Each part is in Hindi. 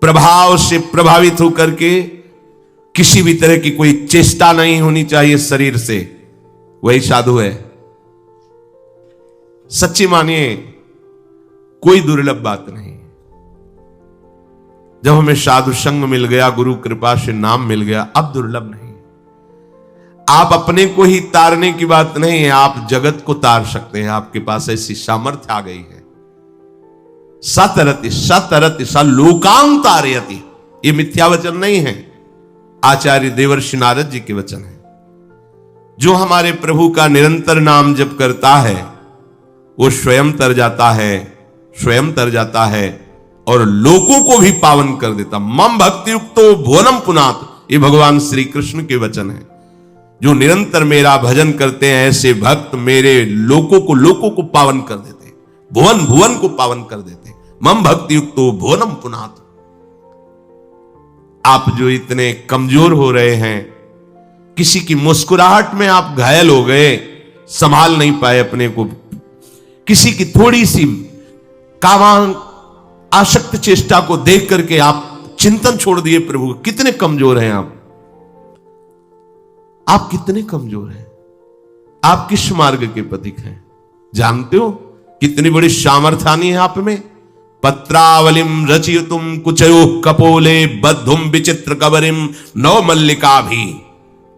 प्रभाव से प्रभावित होकर के किसी भी तरह की कोई चेष्टा नहीं होनी चाहिए शरीर से, वही साधु है। सच्ची मानिए, कोई दुर्लभ बात नहीं। जब हमें साधु संग मिल गया, गुरु कृपा से नाम मिल गया, अब दुर्लभ नहीं। आप अपने को ही तारने की बात नहीं है, आप जगत को तार सकते हैं। आपके पास ऐसी सामर्थ्य आ गई है। सतरति सतरति स लोकां तारयति, ये मिथ्या वचन नहीं है, आचार्य देवर्षि नारद जी के वचन है। जो हमारे प्रभु का निरंतर नाम जप करता है वो स्वयं तर जाता है, स्वयं तर जाता है और लोगों को भी पावन कर देता। मम भक्ति युक्तो भुवनम पुनात, ये भगवान श्री कृष्ण के वचन है। जो निरंतर मेरा भजन करते हैं ऐसे भक्त मेरे लोगों को पावन कर देते हैं, भुवन भुवन को पावन कर देते हैं। मम भक्ति युक्तो भुवनम पुनात। आप जो इतने कमजोर हो रहे हैं, किसी की मुस्कुराहट में आप घायल हो गए, संभाल नहीं पाए अपने को, किसी की थोड़ी सी कामान आसक्त चेष्टा को देख करके आप चिंतन छोड़ दिए प्रभु। कितने कमजोर हैं आप कितने कमजोर हैं। आप किस मार्ग के पथिक हैं जानते हो? कितनी बड़ी सामर्थ्यानी है आप में। पत्रावलिम रचयितुम कुचयो कपोले बद्धुम विचित्र कबरिम नव मल्लिका भी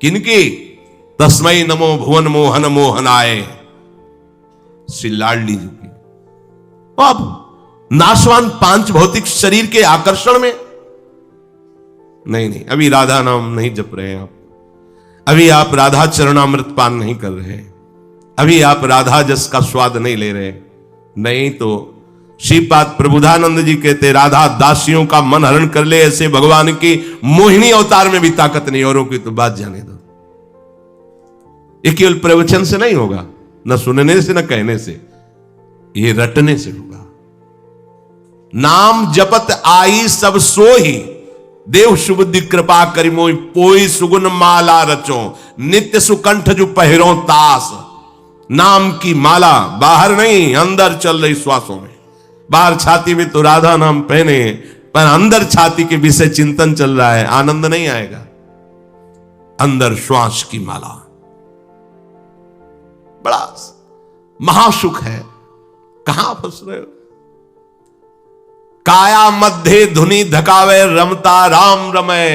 किनकी तस्मै नमो भुवन मोहन मोहनाय, श्री लाडली जी की। अब नाशवान पांच भौतिक शरीर के आकर्षण में नहीं, अभी राधा नाम नहीं जप रहे हैं आप, अभी आप राधा चरणामृत पान नहीं कर रहे, अभी आप राधा जस का स्वाद नहीं ले रहे। नहीं तो श्रीपाद प्रबुधानंद जी कहते राधा दासियों का मन हरण कर ले, ऐसे भगवान की मोहिनी अवतार में भी ताकत नहीं, औरों की तो बात जाने दो। ये केवल प्रवचन से नहीं होगा, न सुनने से न कहने से, ये रटने से होगा। नाम जपत आई सब सोही, देव सुबुद्धि कृपा करी मोई, पोई सुगुन माला रचो, नित्य सुकंठ जो पहिरो तास। नाम की माला बाहर नहीं, अंदर चल रही श्वासों में। बाहर छाती में तो राधा नाम पहने, पर अंदर छाती के विषय चिंतन चल रहा है, आनंद नहीं आएगा। अंदर श्वास की माला बड़ा महासुख है। कहां फंस रहे हो? काया मध्य धुनि धकावे रमता राम रमय,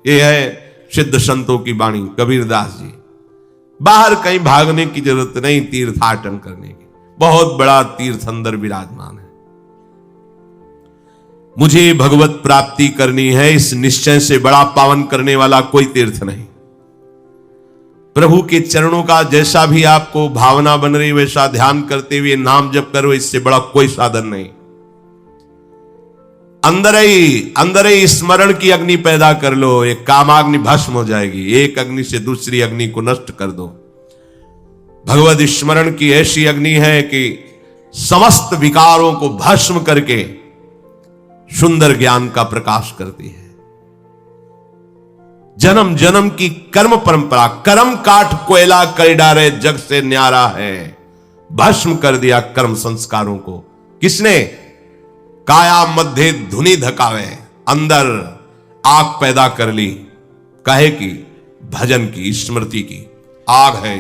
ये है सिद्ध संतों की वाणी, कबीरदास जी। बाहर कहीं भागने की जरूरत नहीं, तीर्थाटन करने की। बहुत बड़ा तीर्थ अंदर विराजमान है। मुझे भगवत प्राप्ति करनी है, इस निश्चय से बड़ा पावन करने वाला कोई तीर्थ नहीं। प्रभु के चरणों का जैसा भी आपको भावना बन रही वैसा ध्यान करते हुए नाम जप करो, इससे बड़ा कोई साधन नहीं। अंदर ही स्मरण की अग्नि पैदा कर लो, एक कामाग्नि भस्म हो जाएगी। एक अग्नि से दूसरी अग्नि को नष्ट कर दो। भगवत स्मरण की ऐसी अग्नि है कि समस्त विकारों को भस्म करके सुंदर ज्ञान का प्रकाश करती है। जन्म जन्म की कर्म परंपरा, कर्म काठ कोयला कर डारे जग से न्यारा है। भस्म कर दिया कर्म संस्कारों को। किसने? काया मध्य धुनि धकावे, अंदर आग पैदा कर ली। कहे की भजन की, स्मृति की आग है।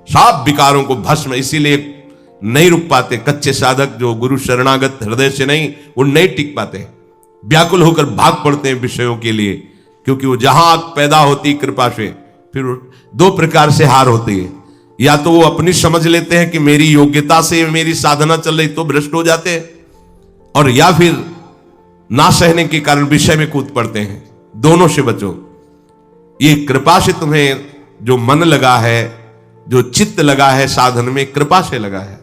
सब विकारों को भस्म, इसीलिए नहीं रुक पाते कच्चे साधक जो गुरु शरणागत हृदय से नहीं, वो नहीं टिक पाते, व्याकुल होकर भाग पड़ते हैं विषयों के लिए। क्योंकि वो जहां आग पैदा होती कृपा से, फिर दो प्रकार से हार होती है। या तो वो अपनी समझ लेते हैं कि मेरी योग्यता से मेरी साधना चल रही, तो भ्रष्ट हो जाते हैं, और या फिर ना सहने के कारण विषय में कूद पड़ते हैं। दोनों से बचो। ये कृपा से तुम्हें जो मन लगा है, जो चित्त लगा है साधन में, कृपा से लगा है।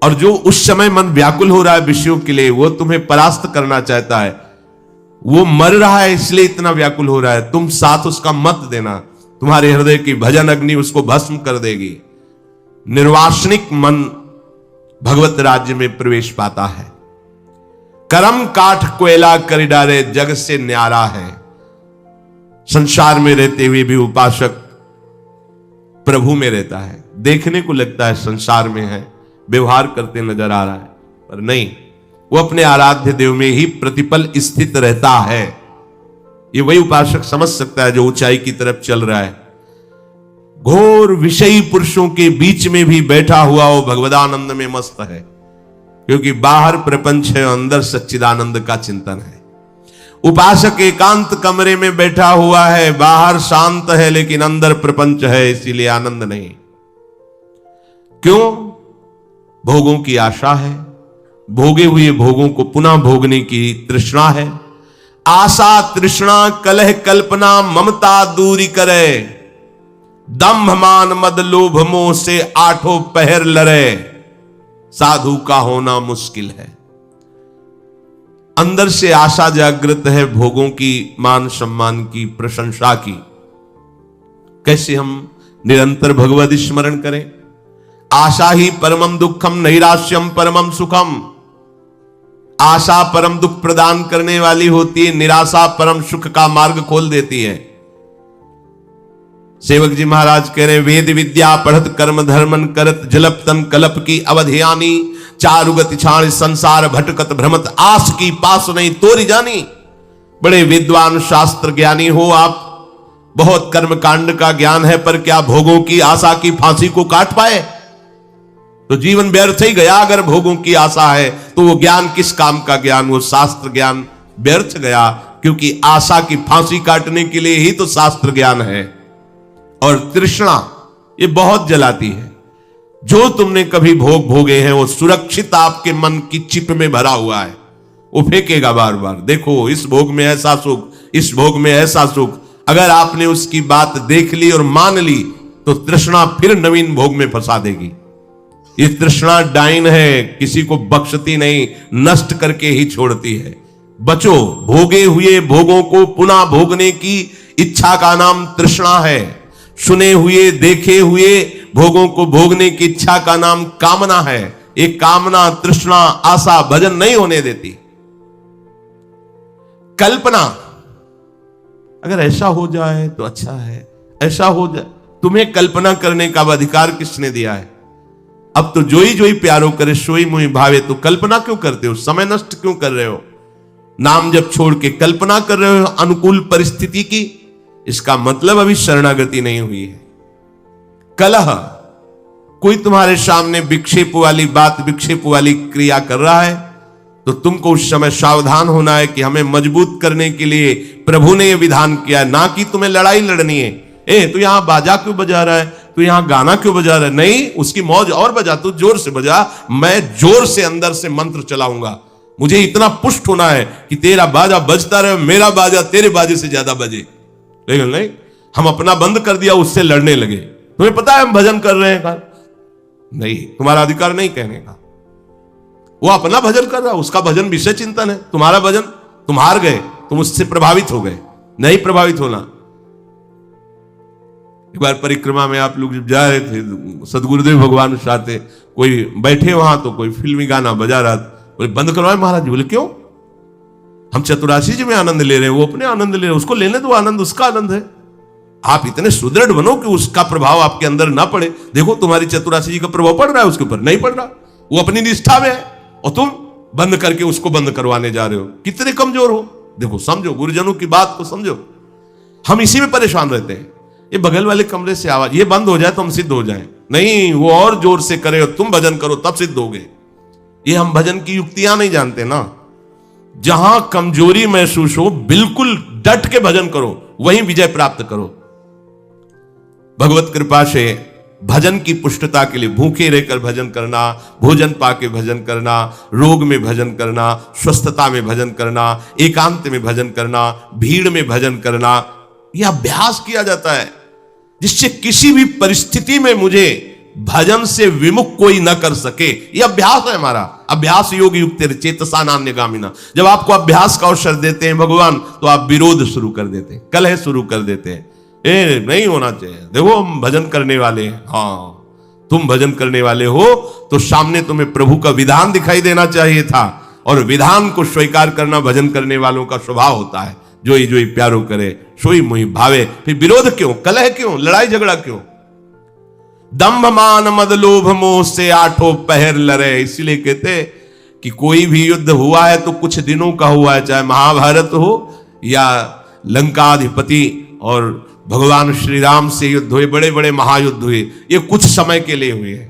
और जो उस समय मन व्याकुल हो रहा है विषयों के लिए, वो तुम्हें परास्त करना चाहता है, वो मर रहा है इसलिए इतना व्याकुल हो रहा है, तुम साथ उसका मत देना। तुम्हारे हृदय की भजन अग्नि उसको भस्म कर देगी। निर्वासनिक मन भगवत राज्य में प्रवेश पाता है। कर्म काठ कोयला कर डारे जग से न्यारा है। संसार में रहते हुए भी उपासक प्रभु में रहता है। देखने को लगता है संसार में है, व्यवहार करते नजर आ रहा है, पर नहीं, वो अपने आराध्य देव में ही प्रतिपल स्थित रहता है। ये वही उपासक समझ सकता है जो ऊंचाई की तरफ चल रहा है। घोर विषयी पुरुषों के बीच में भी बैठा हुआ वो भगवदानंद में मस्त है, क्योंकि बाहर प्रपंच है, अंदर सच्चिदानंद का चिंतन है। उपासक एकांत कमरे में बैठा हुआ है, बाहर शांत है लेकिन अंदर प्रपंच है, इसीलिए आनंद नहीं। क्यों? भोगों की आशा है, भोगे हुए भोगों को पुनः भोगने की तृष्णा है। आशा तृष्णा कलह कल्पना ममता दूरी करे, दंभ मान मद लोभ मोह से आठों पहर लड़े, साधु का होना मुश्किल है। अंदर से आशा जागृत है भोगों की, मान सम्मान की, प्रशंसा की। कैसे हम निरंतर भगवद स्मरण करें? आशा ही परमम दुखम नैराश्यम परमम सुखम। आशा परम दुख प्रदान करने वाली होती है, निराशा परम सुख का मार्ग खोल देती है। सेवक जी महाराज कह रहे, वेद विद्या पढ़त कर्म धर्मन करत, जलप तन कलप की अवधियानी, चारुगति छाण संसार भटकत भ्रमत, आस की पास नहीं तोरी जानी। बड़े विद्वान शास्त्र ज्ञानी हो आप, बहुत कर्म कांड का ज्ञान है, पर क्या भोगों की आशा की फांसी को काट पाए? तो जीवन व्यर्थ ही गया। अगर भोगों की आशा है तो वो ज्ञान किस काम का ज्ञान? वो शास्त्र ज्ञान व्यर्थ गया, क्योंकि आशा की फांसी काटने के लिए ही तो शास्त्र ज्ञान है। और तृष्णा ये बहुत जलाती है। जो तुमने कभी भोग भोगे हैं वो सुरक्षित आपके मन की चिप में भरा हुआ है, वो फेंकेगा बार बार। देखो इस भोग में ऐसा सुख, इस भोग में ऐसा सुख। अगर आपने उसकी बात देख ली और मान ली तो तृष्णा फिर नवीन भोग में फंसा देगी। ये तृष्णा डाइन है, किसी को बख्शती नहीं, नष्ट करके ही छोड़ती है। बचो, भोगे हुए भोगों को पुनः भोगने की इच्छा का नाम तृष्णा है। सुने हुए देखे हुए भोगों को भोगने की इच्छा का नाम कामना है। एक कामना तृष्णा आशा भजन नहीं होने देती। कल्पना, अगर ऐसा हो जाए तो अच्छा है, ऐसा हो जाए। तुम्हें कल्पना करने का अधिकार किसने दिया है? अब तो जोई जोई प्यारो करे सोई मुई भावे, तो कल्पना क्यों करते हो? समय नष्ट क्यों कर रहे हो? नाम जब छोड़ के कल्पना कर रहे हो अनुकूल परिस्थिति की, इसका मतलब अभी शरणागति नहीं हुई है। कलह, कोई तुम्हारे सामने विक्षेप वाली बात, विक्षेप वाली क्रिया कर रहा है तो तुमको उस समय सावधान होना है कि हमें मजबूत करने के लिए प्रभु ने यह विधान किया, ना कि तुम्हें लड़ाई लड़नी है। तू यहां बाजा क्यों बजा रहा है, तू यहां गाना क्यों बजा रहा है? नहीं, उसकी मौज और बजा, तू जोर से बजा। मैं जोर से अंदर से मंत्र चलाऊंगा। मुझे इतना पुष्ट होना है कि तेरा बाजा बजता रहे, मेरा बाजा तेरे बाजे से ज्यादा बजे। लेकिन नहीं, हम अपना बंद कर दिया, उससे लड़ने लगे। तुम्हें पता है हम भजन कर रहे हैं? नहीं, तुम्हारा अधिकार नहीं कहने का। वो अपना भजन कर रहा है, उसका भजन विषय चिंतन है। तुम्हारा भजन, तुम हार गए, तुम उससे प्रभावित हो गए। नहीं प्रभावित होना। एक बार परिक्रमा में आप लोग जब जा रहे थे, सदगुरुदेव भगवान साथ, कोई बैठे वहां तो कोई फिल्मी गाना बजा रहा, बोले बंद करवाए महाराज जी। बोले क्यों? हम चतुरासी जी में आनंद ले रहे हैं, वो अपने आनंद ले रहे हैं, उसको लेने दो आनंद, उसका आनंद है। आप इतने सुदृढ़ बनो कि उसका प्रभाव आपके अंदर ना पड़े। देखो तुम्हारी चतुरासी जी का प्रभाव पड़ रहा है उसके ऊपर? नहीं पड़ रहा, वो अपनी निष्ठा में है, और तुम बंद करके उसको बंद करवाने जा रहे हो। कितने कमजोर हो। देखो, समझो गुरुजनों की बात को समझो। हम इसी में परेशान रहते हैं। ये बगल वाले कमरे से आवाज, ये बंद हो जाए तो हम सिद्ध हो जाएं। नहीं, वो और जोर से करे और तुम भजन करो तब सिद्ध होगे। ये हम भजन की युक्तियां नहीं जानते ना। जहां कमजोरी महसूस हो बिल्कुल डट के भजन करो, वहीं विजय प्राप्त करो। भगवत कृपा से भजन की पुष्टता के लिए भूखे रहकर भजन करना, भोजन पाके भजन करना, रोग में भजन करना, स्वस्थता में भजन करना, एकांत में भजन करना, भीड़ में भजन करना, यह अभ्यास किया जाता है, जिससे किसी भी परिस्थिति में मुझे भजन से विमुख कोई न कर सके। यह अभ्यास है हमारा। अभ्यास योग युक्त चेतसा नान्यगामिना। जब आपको अभ्यास का अवसर देते हैं भगवान, तो आप विरोध शुरू कर देते हैं, कलह शुरू कर देते हैं। नहीं होना चाहिए। देखो हम भजन करने वाले हैं। हाँ, तुम भजन करने वाले हो तो सामने तुम्हें प्रभु का विधान दिखाई देना चाहिए था, और विधान को स्वीकार करना भजन करने वालों का स्वभाव होता है। जोई जोई प्यारो करे सोई मुई भावे। फिर विरोध क्यों, कलह क्यों, लड़ाई झगड़ा क्यों? दंभ मान मद लोभ मोह से आठों पहर लड़े। इसलिए कहते कि कोई भी युद्ध हुआ है तो कुछ दिनों का हुआ है, चाहे महाभारत हो या लंकाधिपति और भगवान श्री राम से युद्ध हुए, बड़े बड़े महायुद्ध हुए, ये कुछ समय के लिए हुए हैं।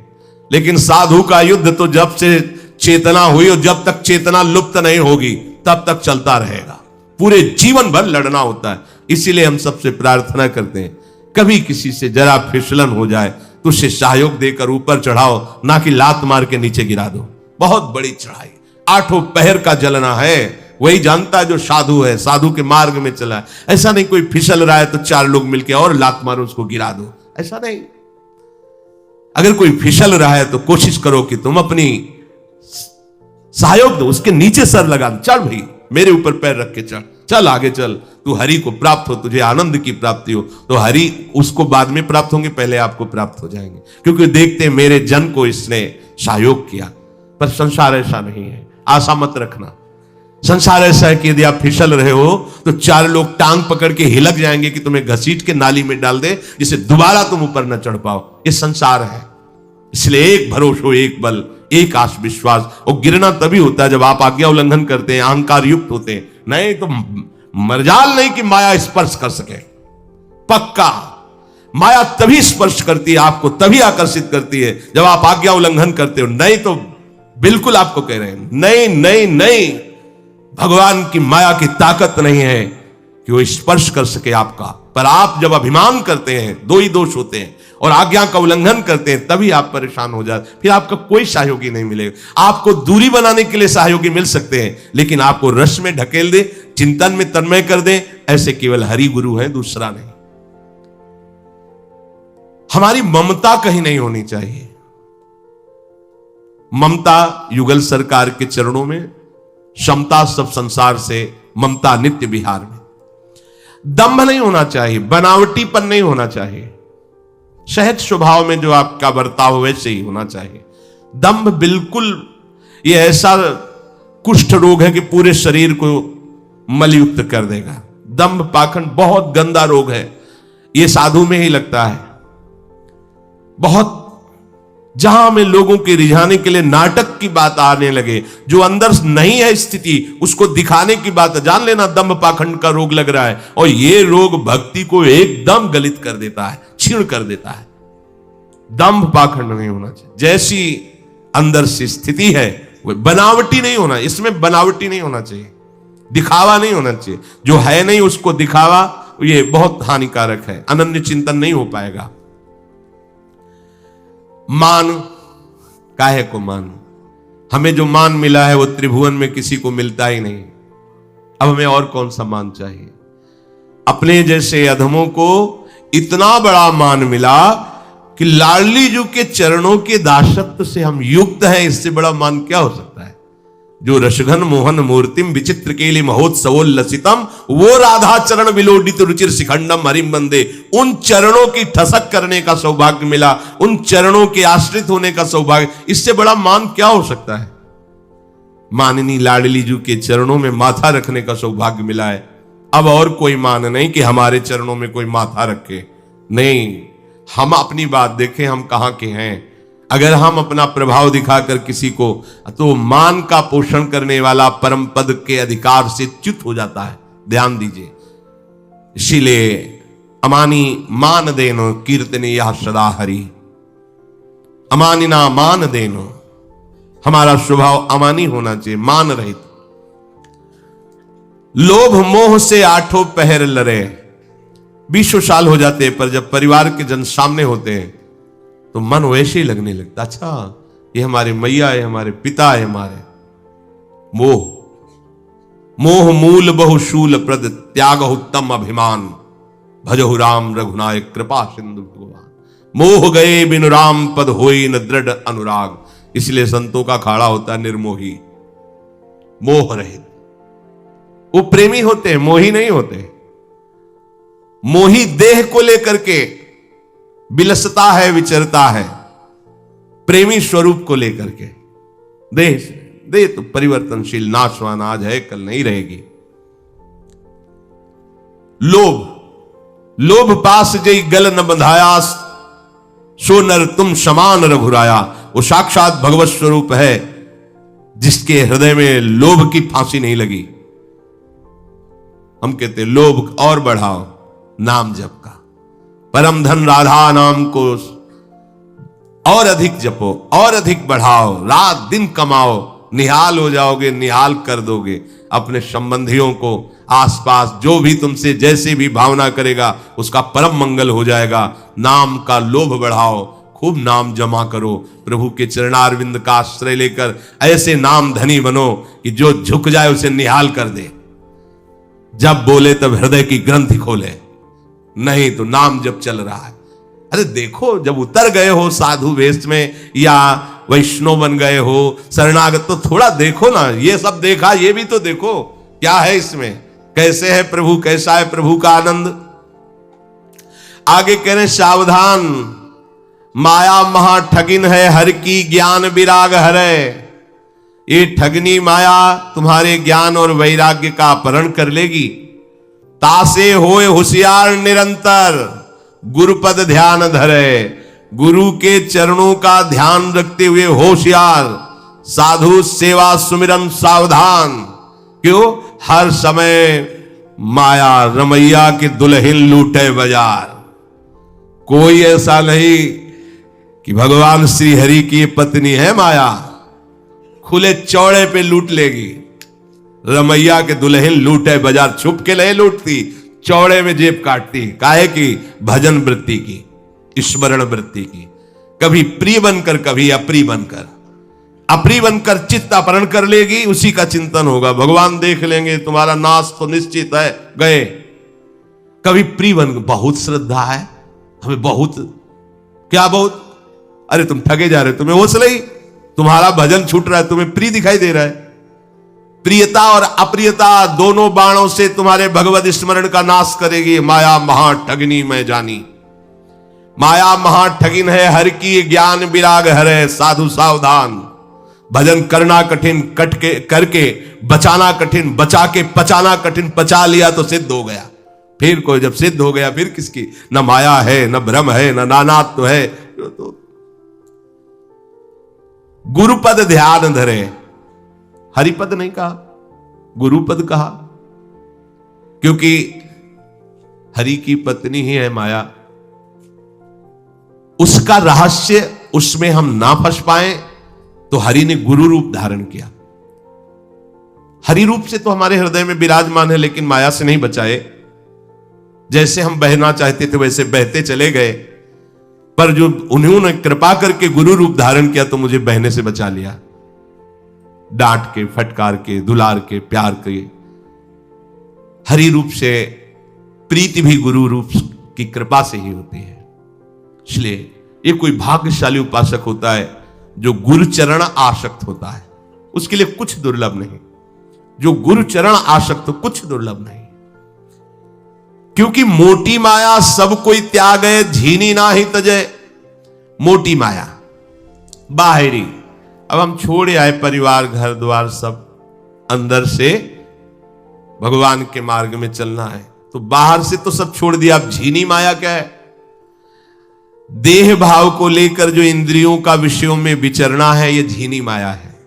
लेकिन साधु का युद्ध तो जब से चेतना हुई और जब तक चेतना लुप्त नहीं होगी तब तक चलता रहेगा, पूरे जीवन भर लड़ना होता है। इसीलिए हम सबसे प्रार्थना करते हैं, कभी किसी से जरा फिसलन हो जाए तो उसे सहयोग देकर ऊपर चढ़ाओ, ना कि लात मार के नीचे गिरा दो। बहुत बड़ी चढ़ाई, 8 पहर का जलना है, वही जानता है जो साधु है, साधु के मार्ग में चला है। ऐसा नहीं कोई फिसल रहा है तो 4 लोग मिलकर और लात मारो उसको गिरा दो, ऐसा नहीं। अगर कोई फिसल रहा है तो कोशिश करो कि तुम अपनी सहयोग दो, उसके नीचे सर लगा दो, चल भाई मेरे ऊपर पैर रख के चल, चल आगे चल, तू हरि को प्राप्त हो, तुझे आनंद की प्राप्ति हो। तो हरि उसको बाद में प्राप्त होंगे, पहले आपको प्राप्त हो जाएंगे, क्योंकि देखते मेरे जन को इसने सहयोग किया। पर संसार ऐसा नहीं है, आशा मत रखना। संसार ऐसा है कि यदि आप फिसल रहे हो तो 4 लोग टांग पकड़ के हिलक जाएंगे कि तुम्हें घसीट के नाली में डाल दे, जिससे दोबारा तुम ऊपर न चढ़ पाओ। ये संसार है। इसलिए एक भरोसा, एक बल, एक आश विश्वास। और गिरना तभी होता है जब आप आज्ञा उल्लंघन करते हैं, अहंकार युक्त होते हैं, नहीं तो मरजाल नहीं कि माया स्पर्श कर सके। पक्का माया तभी स्पर्श करती है आपको, तभी आकर्षित करती है जब आप आज्ञा उल्लंघन करते हो, नहीं तो बिल्कुल आपको कह रहे हैं नहीं नहीं नहीं, भगवान की माया की ताकत नहीं है कि वो स्पर्श कर सके आपका। पर आप जब अभिमान करते हैं, 2 ही दोष होते हैं, और आज्ञा का उल्लंघन करते हैं, तभी आप परेशान हो जाते, फिर आपका कोई सहयोगी नहीं मिलेगा। आपको दूरी बनाने के लिए सहयोगी मिल सकते हैं, लेकिन आपको रस में ढकेल दे, चिंतन में तन्मय कर दे, ऐसे केवल हरि गुरु हैं, दूसरा नहीं। हमारी ममता कहीं नहीं होनी चाहिए। ममता युगल सरकार के चरणों में, क्षमता सब संसार से, ममता नित्य विहार में। दंभ नहीं होना चाहिए, बनावटीपन नहीं होना चाहिए, सहज स्वभाव में जो आपका बर्ताव हो वैसे ही होना चाहिए। दंभ बिल्कुल ये ऐसा कुष्ठ रोग है कि पूरे शरीर को मलयुक्त कर देगा। दंभ पाखंड बहुत गंदा रोग है, ये साधु में ही लगता है। बहुत जहां में लोगों के रिझाने के लिए नाटक की बात आने लगे, जो अंदर नहीं है स्थिति उसको दिखाने की बात, जान लेना दंभ पाखंड का रोग लग रहा है। और ये रोग भक्ति को एकदम गलित कर देता है, छीण कर देता है। दंभ पाखंड नहीं होना चाहिए। जैसी अंदर से स्थिति है वो बनावटी नहीं होना, इसमें बनावटी नहीं होना चाहिए, दिखावा नहीं होना चाहिए। जो है नहीं उसको दिखावा, ये बहुत हानिकारक है, अनन्य चिंतन नहीं हो पाएगा। मान, काहे को मान? हमें जो मान मिला है वो त्रिभुवन में किसी को मिलता ही नहीं। अब हमें और कौन सा मान चाहिए? अपने जैसे अधमों को इतना बड़ा मान मिला कि लाडली जी के चरणों के दासत्व से हम युक्त हैं, इससे बड़ा मान क्या हो सकता है? जो रसघन मोहन मूर्तिम विचित्र केली महोत्सवोल्लसितम, वो राधा चरण विलोडित रुचिर शिखंडम हरिम बंदे, उन चरणों की ठसक करने का सौभाग्य मिला, उन चरणों के आश्रित होने का सौभाग्य, इससे बड़ा मान क्या हो सकता है? माननी लाडली जी के चरणों में माथा रखने का सौभाग्य मिला है। अब और कोई मान नहीं कि हमारे चरणों में कोई माथा रखे, नहीं। हम अपनी बात देखें, हम कहां के हैं। अगर हम अपना प्रभाव दिखाकर किसी को, तो मान का पोषण करने वाला परम पद के अधिकार से च्युत हो जाता है, ध्यान दीजिए। इसीलिए अमानी मान देनो कीर्तने यह सदा हरि, अमानिना मान देनो, हमारा स्वभाव अमानी होना चाहिए, मान रहित। लोभ मोह से 8 पहर लड़े, 20 साल हो जाते हैं, पर जब परिवार के जन सामने होते हैं तो मन वैसे ही लगने लगता, अच्छा ये हमारे मैया है, हमारे पिता है, हमारे। मोह, मोह मूल बहुशूल प्रद त्याग उत्तम अभिमान, भजहु राम रघुनायक कृपा सिंधु भगवान। मोह गए बिनु राम पद होई न दृढ़ अनुराग। इसलिए संतों का खाड़ा होता है निर्मोही, मोह रहित। वो प्रेमी होते हैं, मोही नहीं होते। मोही देह को लेकर के बिलसता है, विचरता है, प्रेमी स्वरूप को लेकर के। देह से, देह तो परिवर्तनशील, नाशवान, आज है कल नहीं रहेगी। लोभ, लोभ पास जई गल न बंधाया, सो नर तुम समान रघुराया। वो साक्षात भगवत स्वरूप है, जिसके हृदय में लोभ की फांसी नहीं लगी। हम कहते लोभ और बढ़ाओ, नाम जप का परम धन राधा नाम को और अधिक जपो, और अधिक बढ़ाओ, रात दिन कमाओ, निहाल हो जाओगे, निहाल कर दोगे अपने संबंधियों को। आसपास जो भी तुमसे जैसे भी भावना करेगा उसका परम मंगल हो जाएगा। नाम का लोभ बढ़ाओ, खूब नाम जमा करो, प्रभु के चरणारविंद का आश्रय लेकर ऐसे नाम धनी बनो कि जो झुक जाए उसे निहाल कर दे। जब बोले तब हृदय की ग्रंथि खोले, नहीं तो नाम जब चल रहा है। अरे देखो, जब उतर गए हो साधु वेश में या वैष्णव बन गए हो, शरणागत, तो थोड़ा देखो ना। ये सब देखा, ये भी तो देखो क्या है इसमें, कैसे है प्रभु, कैसा है प्रभु का आनंद। आगे कह रहे सावधान, माया महा ठगिन है, हर की ज्ञान विराग हरे। ये ठगनी माया तुम्हारे ज्ञान और वैराग्य का अपहरण कर लेगी। तासे होए होशियार निरंतर, गुरुपद ध्यान धरे। गुरु के चरणों का ध्यान रखते हुए होशियार, साधु सेवा सुमिरन सावधान। क्यों? हर समय माया रमैया के दुल्हन लूटे बाजार। कोई ऐसा नहीं कि भगवान श्री हरि की पत्नी है माया, खुले चौड़े पे लूट लेगी। रमैया के दुल्हन लूटे बाजार, छुप के नहीं लूटती, चौड़े में जेब काटती। काहे की? भजन वृत्ति की, स्मरण वृत्ति की। कभी प्रिय बनकर, कभी अप्रिय बनकर। अप्रिय बनकर चित्त अपहरण कर लेगी, उसी का चिंतन होगा, भगवान देख लेंगे, तुम्हारा नाश तो निश्चित है, गए। कभी प्रिय बन, बहुत श्रद्धा है हमें, बहुत, क्या बहुत? अरे तुम ठगे जा रहे हो, तुम्हें होश नहीं, तुम्हारा भजन छूट रहा है, तुम्हें प्रिय दिखाई दे रहा है। प्रियता और अप्रियता दोनों बाणों से तुम्हारे भगवत स्मरण का नाश करेगी। माया महा ठगनी मैं जानी, माया महा ठगिन है, हर की ज्ञान विराग हरे। साधु सावधान, भजन करना कठिन, कट के करके बचाना कठिन, बचा के पचाना कठिन। पचा लिया तो सिद्ध हो गया, फिर कोई जब सिद्ध हो गया फिर किसकी? न माया है, न भ्रम है, न नानात्व है। तो गुरुपद ध्यान धरे, हरिपद नहीं कहा, गुरुपद कहा, क्योंकि हरि की पत्नी ही है माया। उसका रहस्य उसमें हम ना फंस पाए तो हरि ने गुरु रूप धारण किया। हरि रूप से तो हमारे हृदय में विराजमान है, लेकिन माया से नहीं बचाए। जैसे हम बहना चाहते थे वैसे बहते चले गए, पर जो उन्होंने कृपा करके गुरु रूप धारण किया तो मुझे बहने से बचा लिया। डांट के, फटकार के, दुलार के, प्यार के। हरि रूप से प्रीति भी गुरु रूप की कृपा से ही होती है। इसलिए ये कोई भाग्यशाली उपासक होता है जो गुरु चरण आसक्त होता है, उसके लिए कुछ दुर्लभ नहीं। जो गुरु चरण आसक्त हो, कुछ दुर्लभ नहीं। क्योंकि मोटी माया सब कोई त्यागे, झीनी ना ही तजे। मोटी माया बाहरी, अब हम छोड़े आए परिवार, घर द्वार सब, अंदर से भगवान के मार्ग में चलना है तो बाहर से तो सब छोड़ दिया। अब झीनी माया क्या है? देह भाव को लेकर जो इंद्रियों का विषयों में विचरना है, यह झीनी माया है।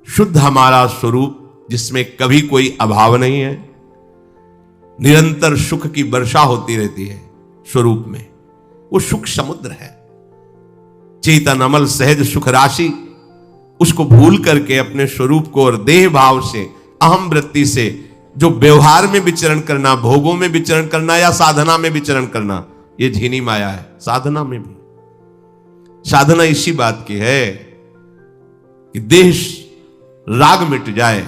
शुद्ध हमारा स्वरूप जिसमें कभी कोई अभाव नहीं है, निरंतर सुख की वर्षा होती रहती है स्वरूप में, वो सुख समुद्र है। चेतन अमल सहज सुख राशि, उसको भूल करके अपने स्वरूप को और देह भाव से, अहम वृत्ति से जो व्यवहार में विचरण करना, भोगों में विचरण करना या साधना में विचरण करना, ये झीनी माया है। साधना में भी, साधना इसी बात की है कि देह राग मिट जाए।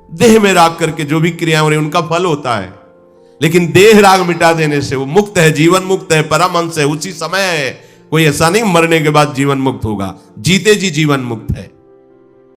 देह में राग करके जो भी क्रियाएं हो रही उनका फल होता है, लेकिन देह राग मिटा देने से वो मुक्त है, जीवन मुक्त है, परमहंस है, उसी समय है। कोई ऐसा नहीं मरने के बाद जीवन मुक्त होगा, जीते जी जीवन मुक्त है।